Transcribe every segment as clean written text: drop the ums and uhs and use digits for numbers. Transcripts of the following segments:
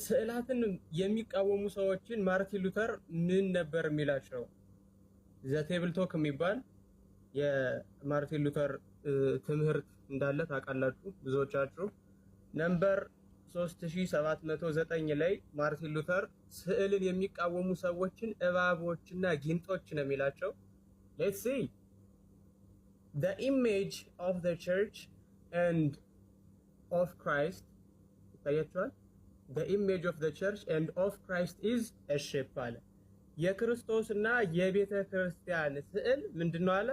ስዕላትን የሚቃወሙ ሰዎችን ማርቲን ሉተር ምን ነበር የሚላቸው? ዘ ቴብል ቶክ የሚባል የማርቲን ሉተር ትምህርት እንዳለ ታውቃላችሁ ብዙዎቻችሁ። ነምበር 3709 ላይ ማርቲን ሉተር ስዕልን የሚቃወሙ ሰዎችን እባቦችና ጊንጦች ነው የሚላቸው። ሌትስ ሲ the image of the church and of Christ ታያችኋል። the image of the church and of Christ is a sheep አለ። የክርስቶስና የቤተ ክርስቲያን ስዕል ምንድነው አለ?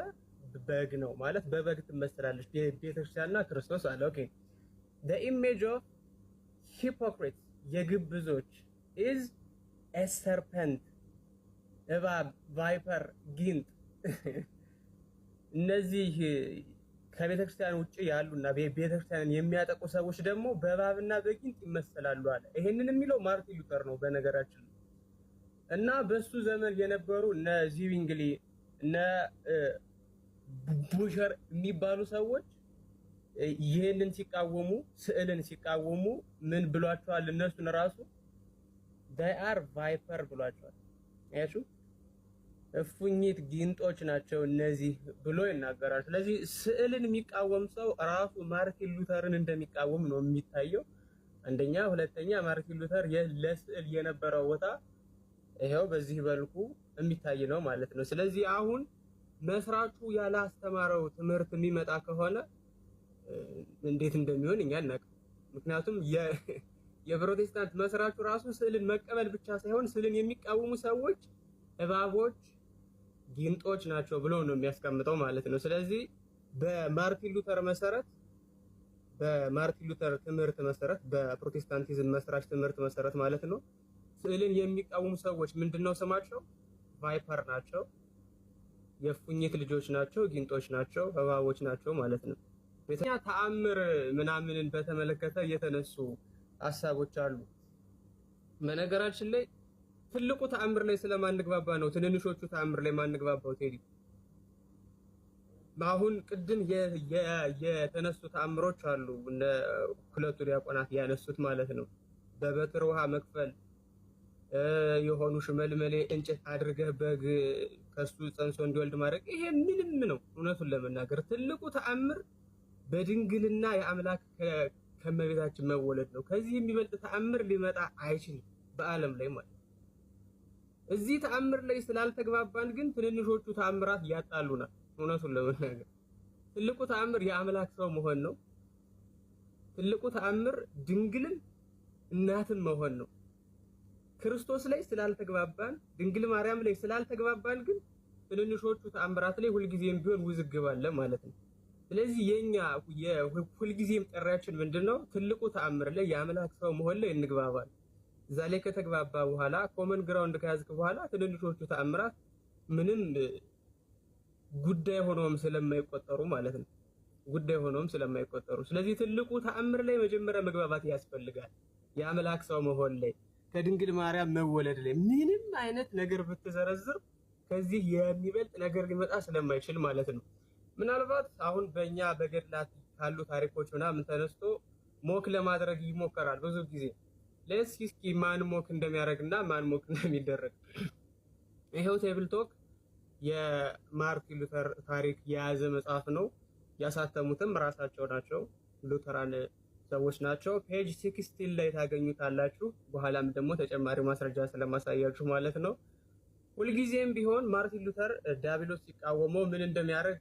በግ ነው ማለት በበግ ትመስላለች ቤተ ክርስቲያንና ክርስቶስ አለ። ኦኬ the image of hypocrites የግብዞች is a serpent እባብ ቫይፐር ጊንጥ እነዚህ ከቤተ ክርስቲያን ውጪ ያሉና ቤተ ክርስቲያንን የሚያጠቁ ሰዎች ደግሞ በእባብና በጊንጥ ይመሰላሉ አለ። ይሄንን የሚለው ማርቲን ሉተር ነው በነገራችን እና በሱ ዘመን የነበሩ እነ ዚዊንግሊ እነ ቡሸር የሚባሉ ሰዎች ይሄንን ሲቃወሙ ስዕልን ሲቃወሙ ምን ብሏቸዋል? እነሱን ራሱ they are viper ብሏቸዋል። አያችሁ እፉኝት ጊንጦች ናቸው እነዚህ ብሎ ይናገራል። ስለዚህ ስዕልን የሚቃወም ሰው ራሱ ማርቲን ሉተርን እንደሚቃወም ነው የሚታየው። አንደኛ፣ ሁለተኛ ማርቲን ሉተር ለስዕል የነበረው ቦታ ይሄው በዚህ መልኩ የሚታይ ነው ማለት ነው። ስለዚህ አሁን መስራቹ ያላስተማረው ትምህርት የሚመጣ ከሆነ እንዴት እንደሚሆን እኛ እናውቅ። ምክንያቱም የፕሮቴስታንት መስራቹ ራሱ ስዕልን መቀበል ብቻ ሳይሆን ስዕልን የሚቃወሙ ሰዎች እባቦች ጊንጦች ናቸው ብሎ ነው የሚያስቀምጠው ማለት ነው። ስለዚህ በማርቲን ሉተር መሰረት በማርቲን ሉተር ትምህርት መሰረት በፕሮቴስታንቲዝም መስራች ትምህርት መሰረት ማለት ነው ስዕልን የሚቃወሙ ሰዎች ምንድነው ስማቸው? ቫይፐር ናቸው፣ የፉኝት ልጆች ናቸው፣ ጊንጦች ናቸው፣ እባቦች ናቸው ማለት ነው። በተኛ ተአምር ምናምንን በተመለከተ የተነሱ ሐሳቦች አሉ። በነገራችን ላይ ትልቁ ተአምር ላይ ስለማንግባባ ነው ትንንሾቹ ተአምር ላይ ማንግባባው ቴዲ። አሁን ቅድም የተነሱ ተአምሮች አሉ እነ ሁለቱ ዲያቆናት ያነሱት ማለት ነው። በበትር ውሃ መክፈል፣ የሆኑ ሽመልመሌ እንጨት አድርገህ በግ ከሱ ጸንሶ እንዲወልድ ማድረግ፣ ይሄ ምንም ነው። እውነቱን ለመናገር ትልቁ ተአምር በድንግልና የአምላክ ከመቤታችን መወለድ ነው። ከዚህ የሚበልጥ ተአምር ሊመጣ አይችልም በዓለም ላይ ማለት። እዚህ ተአምር ላይ ስላልተግባባን ግን ትንንሾቹ ተአምራት ያጣሉናል። እውነቱን ለመናገር ትልቁ ተአምር የአምላክ ሰው መሆን ነው። ትልቁ ተአምር ድንግልን እናትም መሆን ነው። ክርስቶስ ላይ ስላልተግባባን ድንግል ማርያም ላይ ስላልተግባባን ግን ትንንሾቹ ተአምራት ላይ ሁልጊዜም ቢሆን ውዝግብ አለ ማለት ነው። ስለዚህ የኛ የሁልጊዜም ጥሪያችን ምንድነው? ትልቁ ተአምር ላይ የአምላክ ሰው መሆን ላይ እንግባባል። እዛ ላይ ከተግባባ በኋላ ኮመን ግራውንድ ከያዝክ በኋላ ትንንሾቹ ተአምራት ምንም ጉዳይ ሆኖም ስለማይቆጠሩ ማለት ነው። ጉዳይ ሆኖም ስለማይቆጠሩ ስለዚህ ትልቁ ተአምር ላይ መጀመሪያ መግባባት ያስፈልጋል። የአምላክ ሰው መሆን ላይ ከድንግል ማርያም መወለድ ላይ ምንም አይነት ነገር ብትዘረዝር ከዚህ የሚበልጥ ነገር ሊመጣ ስለማይችል ማለት ነው። ምናልባት አሁን በእኛ በገድላት ካሉ ታሪኮች ምናምን ተነስቶ ሞክ ለማድረግ ይሞከራል ብዙ ጊዜ። እስኪ ማን ሞክ እንደሚያደርግና ማን ሞክ እንደሚደረግ ይሄው ቴብል ቶክ የማርቲን ሉተር ታሪክ የያዘ መጽሐፍ ነው። ያሳተሙትም ራሳቸው ናቸው፣ ሉተራን ሰዎች ናቸው። ፔጅ 16 ላይ ታገኙታላችሁ። በኋላም ደግሞ ተጨማሪ ማስረጃ ስለማሳያችሁ ማለት ነው። ሁልጊዜም ቢሆን ማርቲን ሉተር ዲያብሎስ ሲቃወመው ምን እንደሚያደርግ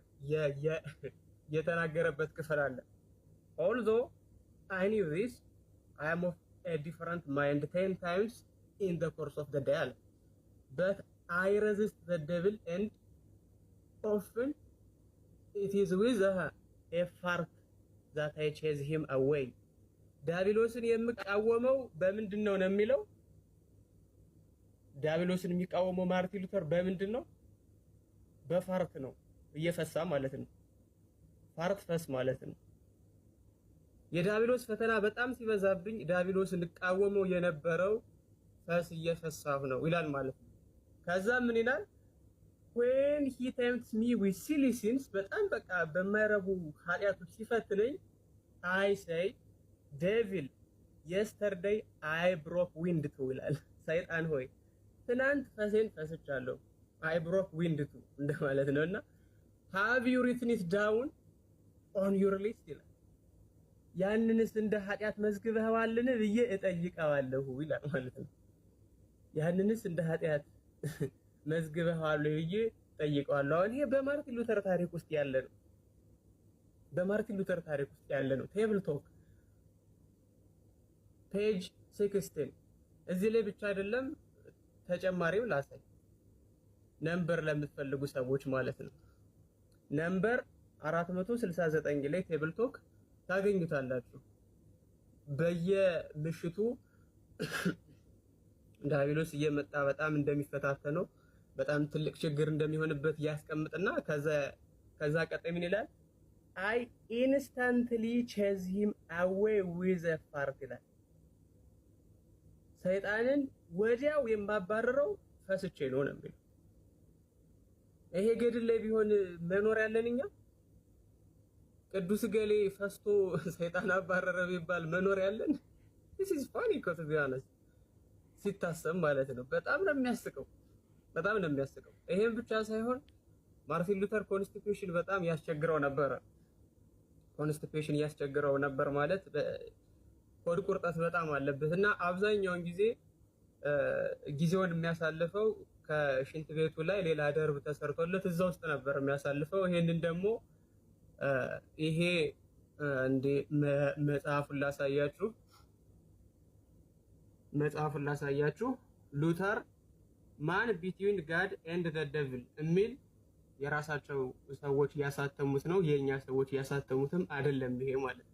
የተናገረበት ክፍል አለ። although I knew this, I am of a different mind 10 times in the course of the day, but I resist the devil and often it is with a fart that I chase him away. ዲያብሎስን የሚቃወመው በምንድነው ነው የሚለው? ዲያብሎስን የሚቃወመው ማርቲን ሉተር በምንድን ነው? በፋርት ነው፣ እየፈሳ ማለት ነው። ፋርት ፈስ ማለት ነው። የዲያብሎስ ፈተና በጣም ሲበዛብኝ ዲያብሎስን እንቃወመው የነበረው ፈስ እየፈሳሁ ነው ይላል ማለት ነው። ከዛ ምን ይላል? when he tempts me with silly sins በጣም በቃ በማይረቡ ኃጢያቶች ሲፈትነኝ I say devil የስተርዴይ አይ ብሮክ ዊንድ ቱ ይላል። ሰይጣን ሆይ ትናንት ፈሴን ፈስቻለሁ። አይ ብሮክ ዊንድ ቱ እንደማለት ነውና ሃቭ ዩ ሪትን ኢት ዳውን ኦን ዩር ሊስት ይላል። ያንንስ እንደ ኃጢአት መዝግበዋልን ብዬ እጠይቀዋለሁ ይላል ማለት ነው። ያንንስ እንደ ኃጢአት መዝግበዋል ብዬ እጠይቀዋለሁ። አሁን ይሄ በማርቲን ሉተር ታሪክ ውስጥ ያለ ነው። በማርቲን ሉተር ታሪክ ውስጥ ያለ ነው። ቴብል ቶክ ፔጅ 16 እዚህ ላይ ብቻ አይደለም ተጨማሪው ላሳይ። ነምበር ለምትፈልጉ ሰዎች ማለት ነው። ነምበር 469 ላይ ቴብል ቶክ ታገኙታላችሁ። በየምሽቱ ዳቢሎስ እየመጣ በጣም እንደሚፈታተነው በጣም ትልቅ ችግር እንደሚሆንበት ያስቀምጥና ከዛ ቀጣይ ምን ይላል? አይ ኢንስታንትሊ ቼዝ ሂም አዌይ ዊዝ ኤ ፋርት ይላል። ሰይጣንን ወዲያው የማባረረው ፈስቼ ነው የሚለው። ይሄ ገድል ላይ ቢሆን መኖር ያለን እኛ ቅዱስ ገሌ ፈስቶ ሰይጣን አባረረ ቢባል መኖር ያለን this is funny እኮ to be honest ሲታሰብ ማለት ነው። በጣም ነው የሚያስቀው፣ በጣም ነው የሚያስቀው። ይሄን ብቻ ሳይሆን ማርቲን ሉተር ኮንስቲቱሽን በጣም ያስቸግረው ነበር። ኮንስቲቱሽን ያስቸግረው ነበር ማለት ሆድ ቁርጠት በጣም አለበት እና አብዛኛውን ጊዜ ጊዜውን የሚያሳልፈው ከሽንት ቤቱ ላይ ሌላ ደርብ ተሰርቶለት እዛ ውስጥ ነበር የሚያሳልፈው። ይሄንን ደግሞ ይሄ እንደ መጽሐፉን ላሳያችሁ ሉተር ማን ቢትዊን ጋድ ኤንድ ዘ ደቪል የሚል የራሳቸው ሰዎች ያሳተሙት ነው። የኛ ሰዎች ያሳተሙትም አይደለም ይሄ ማለት ነው።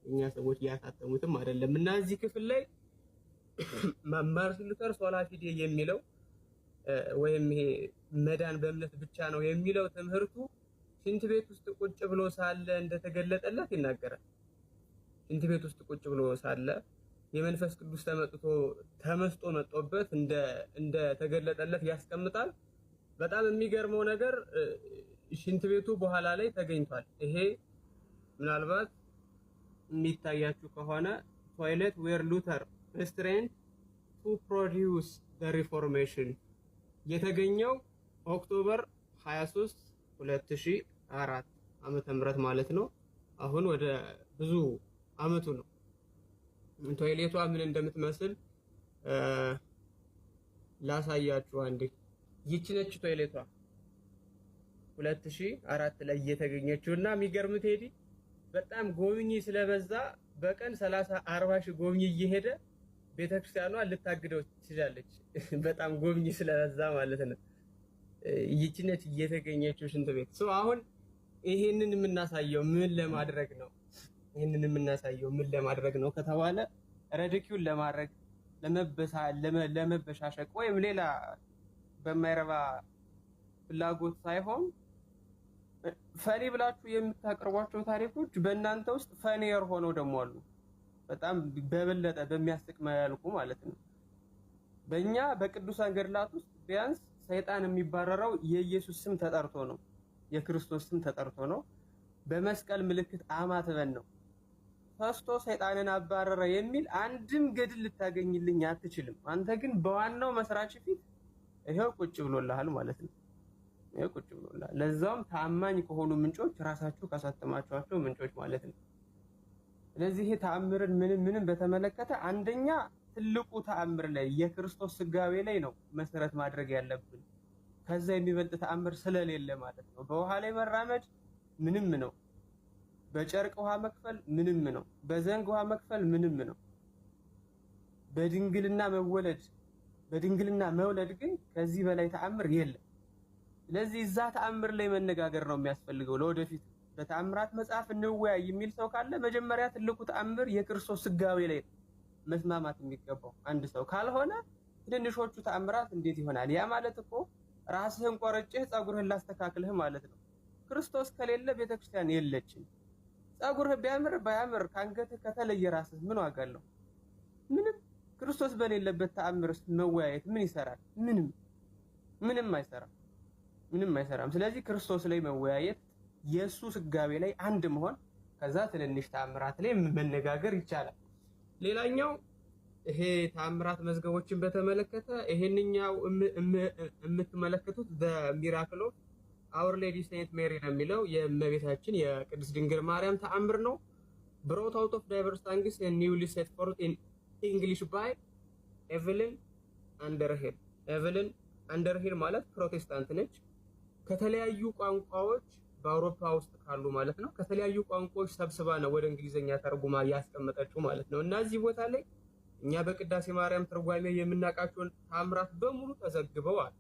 የኛ ሰዎች ያሳተሙትም አይደለም እና እዚህ ክፍል ላይ ማርቲን ሉተር ሶላ ፊዴ የሚለው ወይም ይሄ መዳን በእምነት ብቻ ነው የሚለው ትምህርቱ ሽንት ቤት ውስጥ ቁጭ ብሎ ሳለ እንደተገለጠለት ይናገራል። ሽንት ቤት ውስጥ ቁጭ ብሎ ሳለ የመንፈስ ቅዱስ ተመስጦ መጥቶበት እንደተገለጠለት ያስቀምጣል። በጣም የሚገርመው ነገር ሽንት ቤቱ በኋላ ላይ ተገኝቷል። ይሄ ምናልባት የሚታያችሁ ከሆነ ቶይሌት ዌር ሉተር ሪስትሬንት ቱ ፕሮዲውስ ዘ ሪፎርሜሽን የተገኘው ኦክቶበር 23 2004 ዓመተ ምህረት ማለት ነው። አሁን ወደ ብዙ አመቱ ነው። ቶይሌቷ ምን እንደምትመስል ላሳያችሁ አንዴ። ይቺ ነች ቶይሌቷ 2004 ላይ የተገኘችው እና የሚገርም ቴዲ በጣም ጎብኚ ስለበዛ በቀን 30-40 ሺህ ጎብኚ እየሄደ ቤተክርስቲያኗ ልታግደው ትችላለች። በጣም ጎብኚ ስለበዛ ማለት ነው። ይቺ ነች የተገኘችው ሽንት ቤት። አሁን ይሄንን የምናሳየው ምን ለማድረግ ነው? ይሄንን የምናሳየው ምን ለማድረግ ነው ከተባለ ረድኪውን ለማድረግ ለመበሻሸቅ ወይም ሌላ በማይረባ ፍላጎት ሳይሆን ፈኒ ብላችሁ የምታቀርቧቸው ታሪኮች በእናንተ ውስጥ ፈኒየር ሆነው ደግሞ አሉ። በጣም በበለጠ በሚያስቅ መልኩ ማለት ነው። በእኛ በቅዱሳን ገድላት ውስጥ ቢያንስ ሰይጣን የሚባረረው የኢየሱስ ስም ተጠርቶ ነው፣ የክርስቶስ ስም ተጠርቶ ነው፣ በመስቀል ምልክት አማትበን ነው። ፈስቶ ሰይጣንን አባረረ የሚል አንድም ገድል ልታገኝልኝ አትችልም። አንተ ግን በዋናው መስራች ፊት ይሄው ቁጭ ብሎልሃል ማለት ነው። ይሄው ቁጭ ብሎልሃል። ለዛውም ታማኝ ከሆኑ ምንጮች ራሳችሁ ካሳተማችኋቸው ምንጮች ማለት ነው። ስለዚህ ይሄ ተአምርን ምንም በተመለከተ አንደኛ ትልቁ ተአምር ላይ የክርስቶስ ስጋዌ ላይ ነው መሰረት ማድረግ ያለብን። ከዛ የሚበልጥ ተአምር ስለሌለ ማለት ነው። በውሃ ላይ መራመድ ምንም ነው። በጨርቅ ውሃ መክፈል ምንም ነው። በዘንግ ውሃ መክፈል ምንም ነው። በድንግልና መውለድ ግን ከዚህ በላይ ተአምር የለም። ስለዚህ እዛ ተአምር ላይ መነጋገር ነው የሚያስፈልገው። ለወደፊት በተአምራት መጽሐፍ እንወያይ የሚል ሰው ካለ መጀመሪያ ትልቁ ተአምር የክርስቶስ ስጋዌ ላይ መስማማት የሚገባው አንድ ሰው ካልሆነ ትንንሾቹ ተአምራት እንዴት ይሆናል? ያ ማለት እኮ ራስህን ቆርጬህ ጸጉርህን ላስተካክልህ ማለት ነው። ክርስቶስ ከሌለ ቤተክርስቲያን የለችም። ጸጉርህ ቢያምር ባያምር ከአንገትህ ከተለየ ራስህ ምን ዋጋ አለው? ምንም። ክርስቶስ በሌለበት ተአምር መወያየት ምን ይሰራል? ምንም አይሰራም። ስለዚህ ክርስቶስ ላይ መወያየት፣ የሱ ስጋዌ ላይ አንድ መሆን፣ ከዛ ትንንሽ ተአምራት ላይ መነጋገር ይቻላል። ሌላኛው ይሄ ተአምራት መዝገቦችን በተመለከተ ይሄንኛው የምትመለከቱት ሚራክል ኦፍ አወር ሌዲ ሴንት ሜሪ ነው የሚለው የእመቤታችን የቅድስት ድንግል ማርያም ተአምር ነው። ብሮት አውት ኦፍ ዳይቨርስ ታንግስ ኤንድ ኒውሊ ሴት ፎርት ኢን ኢንግሊሽ ባይ ኤቨሊን አንደርሂል። ኤቨሊን አንደርሂል ማለት ፕሮቴስታንት ነች። ከተለያዩ ቋንቋዎች በአውሮፓ ውስጥ ካሉ ማለት ነው ከተለያዩ ቋንቋዎች ሰብስባ ነው ወደ እንግሊዝኛ ተርጉማ ያስቀመጠችው ማለት ነው። እና እዚህ ቦታ ላይ እኛ በቅዳሴ ማርያም ትርጓሜ የምናውቃቸውን ተአምራት በሙሉ ተዘግበዋል።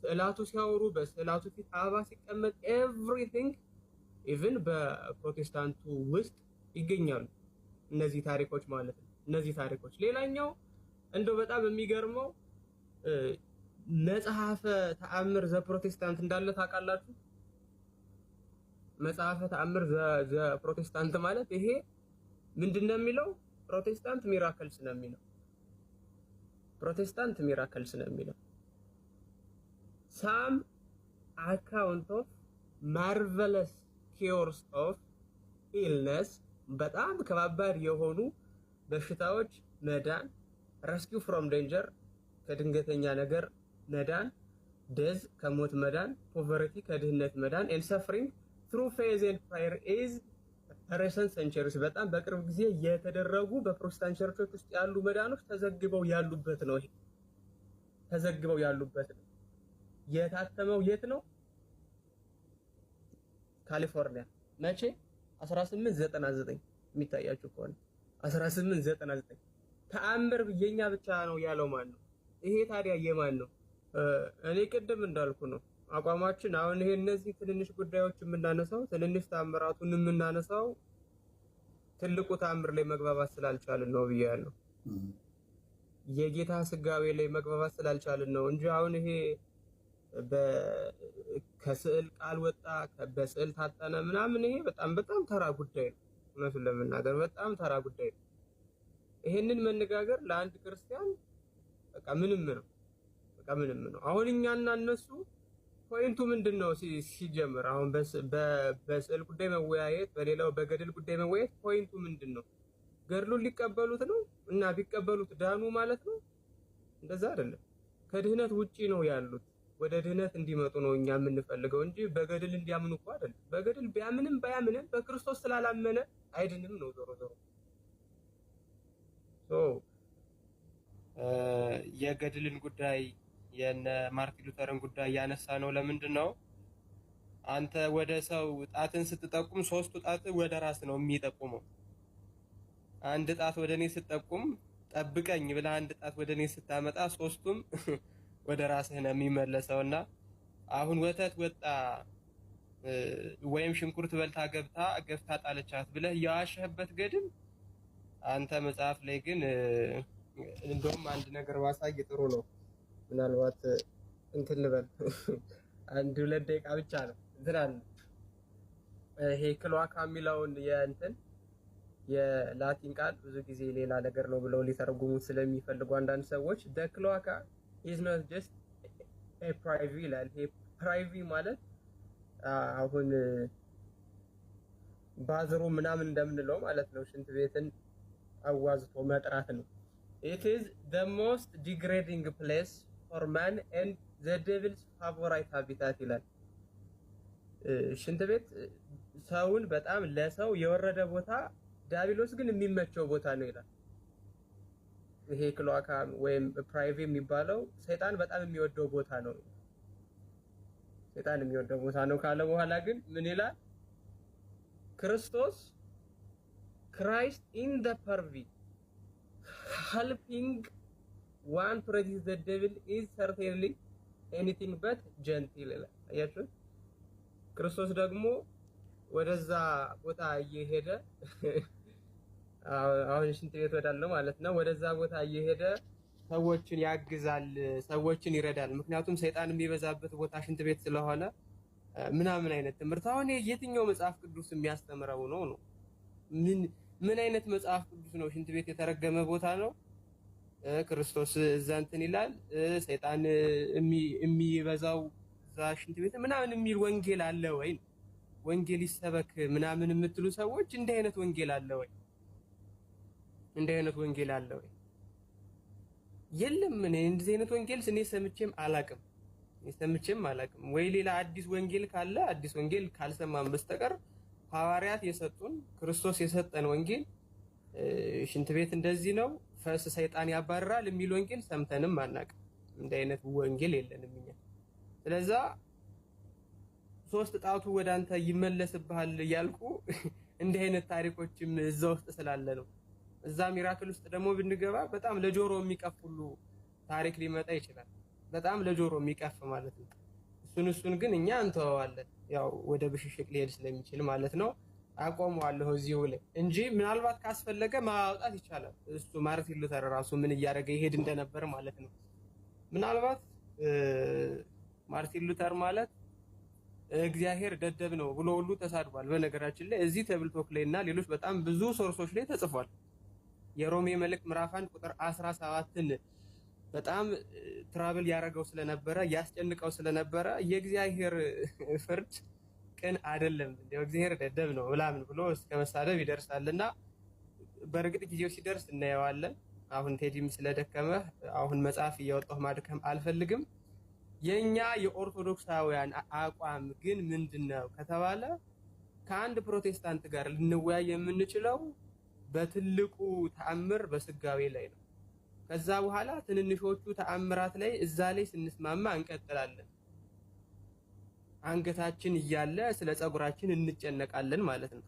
ስዕላቱ ሲያወሩ፣ በስዕላቱ ፊት አበባ ሲቀመጥ ኤቭሪቲንግ ኢቭን በፕሮቴስታንቱ ውስጥ ይገኛሉ እነዚህ ታሪኮች ማለት ነው። እነዚህ ታሪኮች ሌላኛው እንደው በጣም የሚገርመው መጽሐፈ ተአምር ዘፕሮቴስታንት እንዳለ ታውቃላችሁ? መጽሐፈ ተአምር ዘፕሮቴስታንት ማለት ይሄ ምንድነው የሚለው? ፕሮቴስታንት ሚራክልስ ነው የሚለው። ፕሮቴስታንት ሚራክልስ ነው የሚለው። ሳም አካውንት ኦፍ ማርቨለስ ኪውርስ ኦፍ ኢልነስ፣ በጣም ከባባድ የሆኑ በሽታዎች መዳን፣ ረስኪው ፍሮም ዴንጀር፣ ከድንገተኛ ነገር መዳን፣ ደዝ ከሞት መዳን፣ ፖቨርቲ ከድህነት መዳን፣ ኤንድ ሰፍሪንግ ትሩ ፌዝ ኤንድ ፕራየር ኢዝ ሬሰንት ሴንቸሪስ፣ በጣም በቅርብ ጊዜ የተደረጉ በፕሮቴስታንት ቸርቾች ውስጥ ያሉ መዳኖች ተዘግበው ያሉበት ነው። ይሄ ተዘግበው ያሉበት ነው። የታተመው የት ነው? ካሊፎርኒያ። መቼ? 1899 የሚታያችሁ ከሆነ 1899። ተአምር የኛ ብቻ ነው ያለው ማን ነው? ይሄ ታዲያ የማን ነው? እኔ ቅድም እንዳልኩ ነው አቋማችን። አሁን ይሄ እነዚህ ትንንሽ ጉዳዮች የምናነሳው ትንንሽ ተአምራቱን የምናነሳው ትልቁ ተአምር ላይ መግባባት ስላልቻልን ነው ብያለሁ። የጌታ ስጋዌ ላይ መግባባት ስላልቻልን ነው እንጂ አሁን ይሄ ከስዕል ቃል ወጣ በስዕል ታጠነ ምናምን ይሄ በጣም ተራ ጉዳይ ነው። እውነቱን ለመናገር በጣም ተራ ጉዳይ ነው። ይሄንን መነጋገር ለአንድ ክርስቲያን በቃ ምንም ነው። አሁን እኛና እነሱ ፖይንቱ ምንድነው? ሲጀምር አሁን በስዕል ጉዳይ መወያየት፣ በሌላው በገድል ጉዳይ መወያየት ፖይንቱ ምንድነው? ገድሉን ሊቀበሉት ነው እና ቢቀበሉት ዳኑ ማለት ነው? እንደዛ አይደለም። ከድህነት ውጪ ነው ያሉት። ወደ ድህነት እንዲመጡ ነው እኛ የምንፈልገው እንጂ በገድል እንዲያምኑ እኮ አይደለም። በገድል ቢያምንም ባያምንም በክርስቶስ ስላላመነ አይድንም ነው ዞሮ ዞሮ። የገድልን ጉዳይ የነ ማርቲን ሉተርን ጉዳይ ያነሳ ነው። ለምንድን ነው አንተ ወደ ሰው ጣትን ስትጠቁም ሶስቱ ጣት ወደ ራስ ነው የሚጠቁመው? አንድ ጣት ወደ እኔ ስትጠቁም ጠብቀኝ ብላ አንድ ጣት ወደ እኔ ስታመጣ ሶስቱም ወደ ራስህ ነው የሚመለሰውና አሁን ወተት ወጣ ወይም ሽንኩርት በልታ ገፍታ ጣለቻት ብለህ ያዋሸህበት ገድል አንተ መጽሐፍ ላይ ግን እንደውም አንድ ነገር ማሳይ ጥሩ ነው። ምናልባት እንትን ልበል አንድ 2 ደቂቃ ብቻ ነው እንትን ይሄ ክሎአካ የሚለውን የላቲን ቃል ብዙ ጊዜ ሌላ ነገር ነው ብለው ሊተረጉሙት ስለሚፈልጉ አንዳንድ ሰዎች the cloaca is not just a privy ይላል። ይሄ ፕራይቪ ማለት አሁን ባዝሩ ምናምን እንደምንለው ማለት ነው። ሽንት ቤትን አዋዝቶ መጥራት ነው። it is the most degrading place for man and the devil's favorite habitat ይላል። ሽንት ቤት ሰውን በጣም ለሰው የወረደ ቦታ፣ ዲያብሎስ ግን የሚመቸው ቦታ ነው ይላል። ይሄ ክሎአካ ወይም ፕራይቬ የሚባለው ሰይጣን በጣም የሚወደው ቦታ ነው። ሰይጣን የሚወደው ቦታ ነው ካለ በኋላ ግን ምን ይላል? ክርስቶስ Christ in the privy helping one to resist the devil is certainly anything but gentle ይላል። አያችሁ? ክርስቶስ ደግሞ ወደዛ ቦታ እየሄደ አሁን ሽንት ቤት ወዳለው ማለት ነው ወደዛ ቦታ እየሄደ ሰዎችን ያግዛል፣ ሰዎችን ይረዳል። ምክንያቱም ሰይጣን የሚበዛበት ቦታ ሽንት ቤት ስለሆነ ምናምን አይነት ትምህርት አሁን የትኛው መጽሐፍ ቅዱስ የሚያስተምረው ነው? ምን አይነት መጽሐፍ ቅዱስ ነው? ሽንት ቤት የተረገመ ቦታ ነው? ክርስቶስ እዛ እንትን ይላል፣ ሰይጣን የሚበዛው እዛ ሽንት ቤት ምናምን የሚል ወንጌል አለ ወይ? ወንጌል ይሰበክ ምናምን የምትሉ ሰዎች እንዲህ አይነት ወንጌል አለ ወይ? እንዲህ አይነት ወንጌል አለ ወይ? የለም። እኔ እንደዚህ አይነት ወንጌል እኔ ሰምቼም አላቅም። ወይ ሌላ አዲስ ወንጌል ካለ አዲስ ወንጌል ካልሰማን በስተቀር ሐዋርያት የሰጡን ክርስቶስ የሰጠን ወንጌል ሽንት ቤት እንደዚህ ነው ፈስ ሰይጣን ያባርራል የሚል ወንጌል ሰምተንም አናቅም። እንዲህ አይነት ወንጌል የለንም እኛ። ስለዛ ሶስት ጣቱ ወደ አንተ ይመለስብሃል እያልኩ እንዲህ አይነት ታሪኮችም እዛ ውስጥ ስላለ ነው። እዛ ሚራክል ውስጥ ደግሞ ብንገባ በጣም ለጆሮ የሚቀፍ ሁሉ ታሪክ ሊመጣ ይችላል። በጣም ለጆሮ የሚቀፍ ማለት ነው። እሱን ግን እኛ እንተዋዋለን፣ ያው ወደ ብሽሽቅ ሊሄድ ስለሚችል ማለት ነው። አቆመዋለሁ እዚሁ ላይ እንጂ ምናልባት ካስፈለገ ማውጣት ይቻላል። እሱ ማርቲን ሉተር ራሱ ምን እያደረገ ይሄድ እንደነበር ማለት ነው። ምናልባት ማርቲን ሉተር ማለት እግዚአብሔር ደደብ ነው ብሎ ሁሉ ተሳድቧል። በነገራችን ላይ እዚህ ቴብል ቶክ ላይ እና ሌሎች በጣም ብዙ ሶርሶች ላይ ተጽፏል። የሮሜ መልእክት ምዕራፍ 1 ቁጥር 17ን በጣም ትራብል ያደረገው ስለነበረ ያስጨንቀው ስለነበረ የእግዚአብሔር ፍርድ ቅን አይደለም እንደው እግዚአብሔር ደደብ ነው ምናምን ብሎ እስከ መሳደብ ይደርሳልና በእርግጥ ጊዜው ሲደርስ እናየዋለን። አሁን ቴዲም ስለደከመ አሁን መጽሐፍ እያወጣሁ ማድከም አልፈልግም። የኛ የኦርቶዶክሳውያን አቋም ግን ምንድነው ከተባለ ከአንድ ፕሮቴስታንት ጋር ልንወያይ የምንችለው በትልቁ ተአምር በስጋዌ ላይ ነው። ከዛ በኋላ ትንንሾቹ ተአምራት ላይ እዛ ላይ ስንስማማ እንቀጥላለን። አንገታችን እያለ ስለ ጸጉራችን እንጨነቃለን ማለት ነው።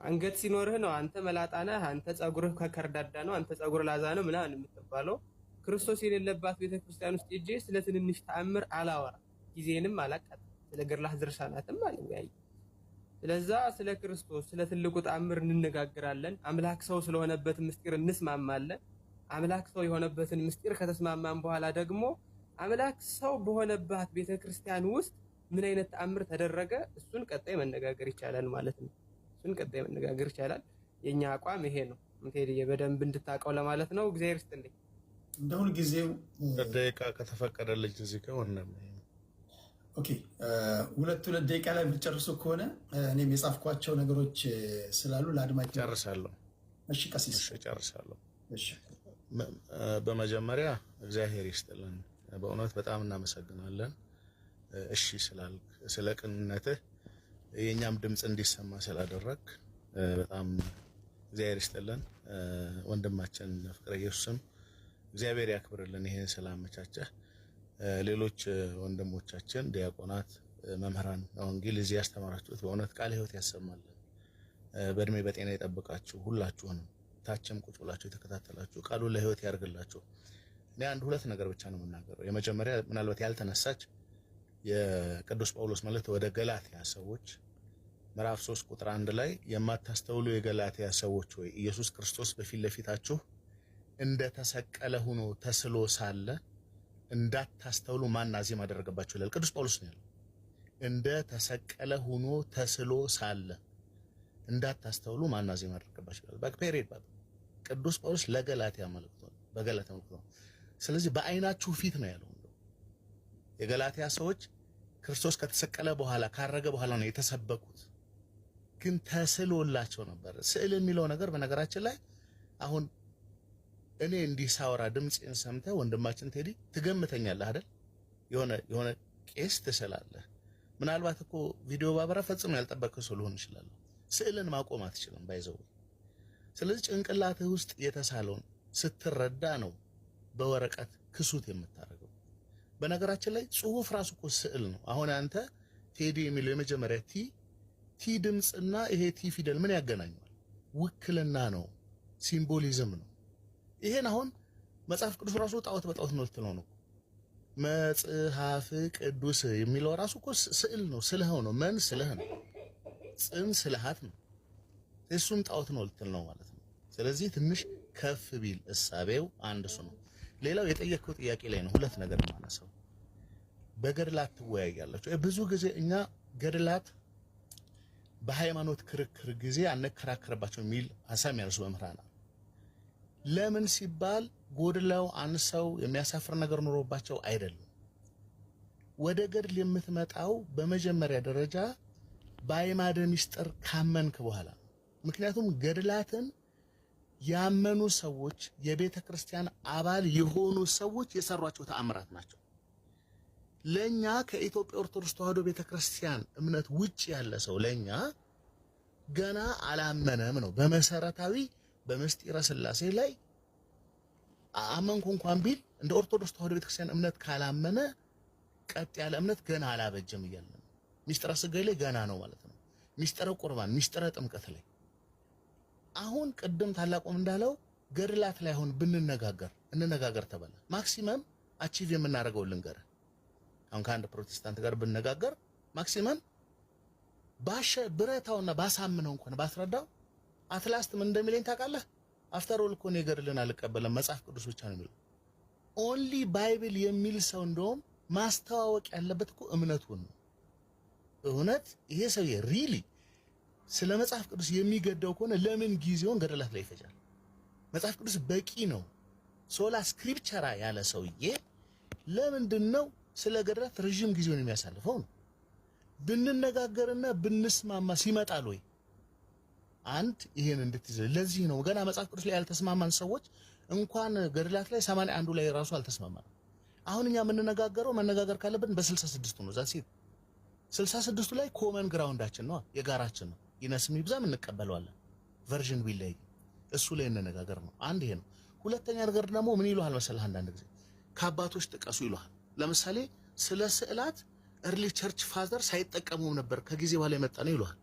አንገት ሲኖርህ ነው አንተ መላጣ ነህ፣ አንተ ጸጉርህ ከከርዳዳ ነው፣ አንተ ጸጉር ላዛ ነው ምናምን የምትባለው። ክርስቶስ የሌለባት ቤተክርስቲያን ውስጥ ሄጄ ስለ ትንንሽ ተአምር አላወራም፣ ጊዜንም አላቃጥልም። ስለ ገድላት ድርሳናትም አልወያይም። ስለዛ ስለ ክርስቶስ ስለ ትልቁ ተአምር እንነጋገራለን። አምላክ ሰው ስለሆነበት ምስጢር እንስማማለን። አምላክ ሰው የሆነበትን ምስጢር ከተስማማን በኋላ ደግሞ አምላክ ሰው በሆነባት ቤተክርስቲያን ውስጥ ምን አይነት ተአምር ተደረገ፣ እሱን ቀጣይ መነጋገር ይቻላል ማለት ነው። የኛ አቋም ይሄ ነው። እንቴዲ በደንብ እንድታውቀው ለማለት ነው። እግዚአብሔር ይስጥልኝ። እንደ ሁል ጊዜው ደቂቃ ከተፈቀደልኝ እዚህ ከሆነ ኦኬ፣ ሁለት ደቂቃ ላይ የምትጨርሱ ከሆነ እኔም የጻፍኳቸው ነገሮች ስላሉ ለአድማጭ ጨርሳለሁ። እሺ ቀሲስ ጨርሳለሁ። እሺ፣ በመጀመሪያ እግዚአብሔር ይስጥልን፣ በእውነት በጣም እናመሰግናለን። እሺ ስላልክ ስለ ቅንነትህ የኛም ድምጽ እንዲሰማ ስላደረግ በጣም እግዚአብሔር ይስጥልን። ወንድማችን ፍቅረ ኢየሱስም እግዚአብሔር ያክብርልን ይሄን ስላመቻቸህ። ሌሎች ወንድሞቻችን ዲያቆናት፣ መምህራን ወንጌል እዚህ ያስተማራችሁት በእውነት ቃለ ሕይወት ያሰማልን፣ በእድሜ በጤና ይጠብቃችሁ። ሁላችሁንም ታችም ቁጭ ብላችሁ የተከታተላችሁ ቃሉ ለሕይወት ያርግላችሁ። እኔ ሁለት ነገር ብቻ ነው የምናገረው። የመጀመሪያ ምናልባት ያልተነሳች የቅዱስ ጳውሎስ መልእክት ወደ ገላትያ ሰዎች ምዕራፍ 3 ቁጥር 1 ላይ የማታስተውሉ የገላትያ ሰዎች ሆይ ኢየሱስ ክርስቶስ በፊት ለፊታችሁ እንደተሰቀለ ሆኖ ተስሎ ሳለ እንዳታስተውሉ ማን አዚም አደረገባችሁ ይላል። ቅዱስ ጳውሎስ ነው ያለው። እንደተሰቀለ ሆኖ ተስሎ ሳለ እንዳታስተውሉ ማን አዚም አደረገባችሁ ይላል። በፔሬድ ቅዱስ ጳውሎስ ለገላትያ መልእክት ነው፣ በገላትያ መልእክት ነው። ስለዚህ በአይናችሁ ፊት ነው ያለው። የገላትያ ሰዎች ክርስቶስ ከተሰቀለ በኋላ ካረገ በኋላ ነው የተሰበኩት፣ ግን ተስሎላቸው ነበር። ስዕል የሚለው ነገር በነገራችን ላይ አሁን እኔ እንዲህ ሳወራ ድምጽን ሰምተህ ወንድማችን ቴዲ ትገምተኛለህ አይደል? የሆነ ቄስ ትስላለህ። ምናልባት እኮ ቪዲዮ ባበራ ፈጽሞ ያልጠበቅከው ሰው ሊሆን ይችላል። ስዕልን ማቆም አትችልም ባይዘው። ስለዚህ ጭንቅላትህ ውስጥ የተሳለውን ስትረዳ ነው በወረቀት ክሱት የምታደርገው። በነገራችን ላይ ጽሁፍ ራሱ እኮ ስዕል ነው። አሁን አንተ ቴዲ የሚለው የመጀመሪያ ቲ ድምጽና ይሄ ቲ ፊደል ምን ያገናኘዋል? ውክልና ነው፣ ሲምቦሊዝም ነው። ይሄን አሁን መጽሐፍ ቅዱስ ራሱ ጣዖት በጣዖት ነው ልትለው ነው። መጽሐፍ ቅዱስ የሚለው ራሱ እኮ ስዕል ነው፣ ስለህ ነው። መን ስለህ ነው፣ ጽን ስለሃት ነው። እሱም ጣዖት ነው ልትል ነው ማለት ነው። ስለዚህ ትንሽ ከፍ ቢል እሳቤው አንድ እሱ ነው። ሌላው የጠየቅከው ጥያቄ ላይ ነው ሁለት ነገር ማነሳው። በገድላት ትወያያላችሁ። ብዙ ጊዜ እኛ ገድላት በሃይማኖት ክርክር ጊዜ አንከራከርባቸው የሚል ሐሳብ የሚያነሱ መምህራን ለምን ሲባል ጎድለው አንሰው የሚያሳፍር ነገር ኖሮባቸው አይደለም። ወደ ገድል የምትመጣው በመጀመሪያ ደረጃ በአዕማደ ምስጢር ካመንክ በኋላ። ምክንያቱም ገድላትን ያመኑ ሰዎች የቤተ ክርስቲያን አባል የሆኑ ሰዎች የሰሯቸው ተአምራት ናቸው። ለኛ ከኢትዮጵያ ኦርቶዶክስ ተዋሕዶ ቤተ ክርስቲያን እምነት ውጭ ያለ ሰው ለኛ ገና አላመነም ነው። በመሰረታዊ በምስጢረ ሥላሴ ላይ አመንኩ እንኳን ቢል እንደ ኦርቶዶክስ ተዋሕዶ ቤተ ክርስቲያን እምነት ካላመነ ቀጥ ያለ እምነት ገና አላበጀም እያለ ነው። ምስጢረ ሥጋዌ ላይ ገና ነው ማለት ነው። ምስጢረ ቁርባን፣ ምስጢረ ጥምቀት ላይ አሁን ቅድም ታላቁም እንዳለው ገድላት ላይ አሁን እንነጋገር ተባለ። ማክሲመም አቺቭ የምናደርገው ልንገር። አሁን ከአንድ ፕሮቴስታንት ጋር ብንነጋገር ማክሲመም ብረታውና ባሳምነው እንኳን ባስረዳው አትላስት ምን እንደሚለኝ ታውቃለህ? አፍተር ኦል እኮ ነው ገድልን አልቀበለም መጽሐፍ ቅዱስ ብቻ ነው የሚለው። ኦንሊ ባይብል የሚል ሰው እንደውም ማስተዋወቅ ያለበት እኮ እምነቱን ነው። እውነት ይሄ ሰውዬ ሪሊ ስለ መጽሐፍ ቅዱስ የሚገደው ከሆነ ለምን ጊዜውን ገድላት ላይ ይፈጃል? መጽሐፍ ቅዱስ በቂ ነው። ሶላ ስክሪፕቸራ ያለ ሰውዬ ለምንድን ነው ስለ ገድላት ረጅም ጊዜውን የሚያሳልፈው ነው? ብንነጋገርና ብንስማማ ሲመጣል ወይ? አንድ ይሄን እንድትይዝ ለዚህ ነው ገና መጽሐፍ ቅዱስ ላይ ያልተስማማን ሰዎች እንኳን ገድላት ላይ 81 ላይ ራሱ አልተስማማንም። አሁን እኛ መነጋገር ካለብን በ66 ነው። ዛት 66 ላይ ኮመን ግራውንዳችን ነው፣ የጋራችን ነው። ይነስም ይብዛም እንቀበለዋለን። ቨርዥን ቢለይ እሱ ላይ እንነጋገር ነው። አንድ ይሄ ነው። ሁለተኛ ነገር ደግሞ ምን ይሉሃል መሰለህ? አንዳንድ ጊዜ ከአባቶች ጥቀሱ ይሉሃል። ለምሳሌ ስለ ስዕላት early church father ሳይጠቀሙም ነበር ከጊዜ በኋላ የመጣ ነው ይሉሃል።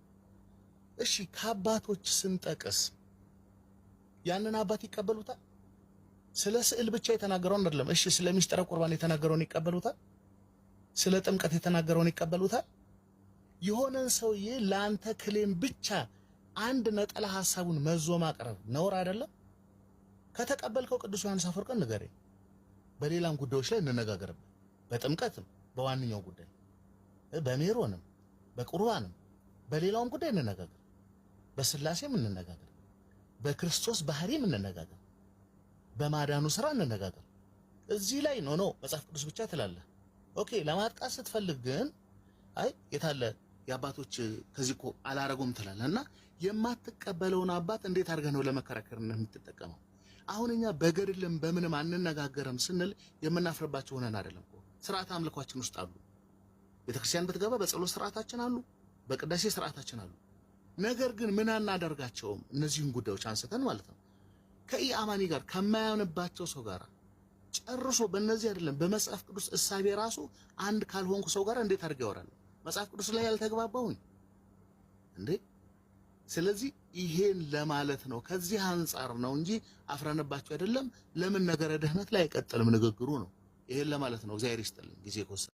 እሺ ከአባቶች ስንጠቅስ ያንን አባት ይቀበሉታል? ስለ ስዕል ብቻ የተናገረውን አይደለም። እሺ ስለ ምስጢረ ቁርባን የተናገረውን ይቀበሉታል? ስለ ጥምቀት የተናገረውን ይቀበሉታል? የሆነን ሰውዬ ለአንተ ክሌም ብቻ አንድ ነጠላ ሐሳቡን መዞ ማቅረብ ነውር አይደለም? ከተቀበልከው ቅዱስ ዮሐንስ አፈወርቅን ንገረኝ። በሌላም ጉዳዮች ላይ እንነጋገርበት። በጥምቀትም በዋንኛው ጉዳይ በሜሮንም በቁርባንም በሌላውም ጉዳይ እንነጋገር። በስላሴም እንነጋገር። በክርስቶስ ባህሪም እንነጋገር። በማዳኑ ስራ እንነጋገር። እዚህ ላይ ነው መጽሐፍ ቅዱስ ብቻ ትላለህ። ኦኬ ለማጥቃት ስትፈልግ ግን አይ የታለ የአባቶች ከዚህ እኮ አላረጉም ትላለህና የማትቀበለውን አባት እንዴት አድርገህ ነው ለመከራከር የምትጠቀመው? አሁን እኛ በገድልም በምንም አንነጋገርም ስንል የምናፍርባቸው ሆነን አይደለም እኮ። ስርዓት አምልኳችን ውስጥ አሉ። ቤተክርስቲያን ብትገባ በጸሎት ስርዓታችን አሉ፣ በቅዳሴ ስርዓታችን አሉ። ነገር ግን ምን አናደርጋቸውም? እነዚህን ጉዳዮች አንስተን ማለት ነው ከኢአማኒ ጋር ከማያምንባቸው ሰው ጋር ጨርሶ በእነዚህ አይደለም በመጽሐፍ ቅዱስ እሳቤ ራሱ አንድ ካልሆንኩ ሰው ጋር እንዴት አድርገው ያወራሉ? መጽሐፍ ቅዱስ ላይ ያልተግባባውኝ እንዴ? ስለዚህ ይሄን ለማለት ነው። ከዚህ አንጻር ነው እንጂ አፍረንባቸው አይደለም። ለምን ነገረ ድህነት ላይ አይቀጥልም ንግግሩ ነው። ይሄን ለማለት ነው። እግዚአብሔር ይስጥልን ጊዜ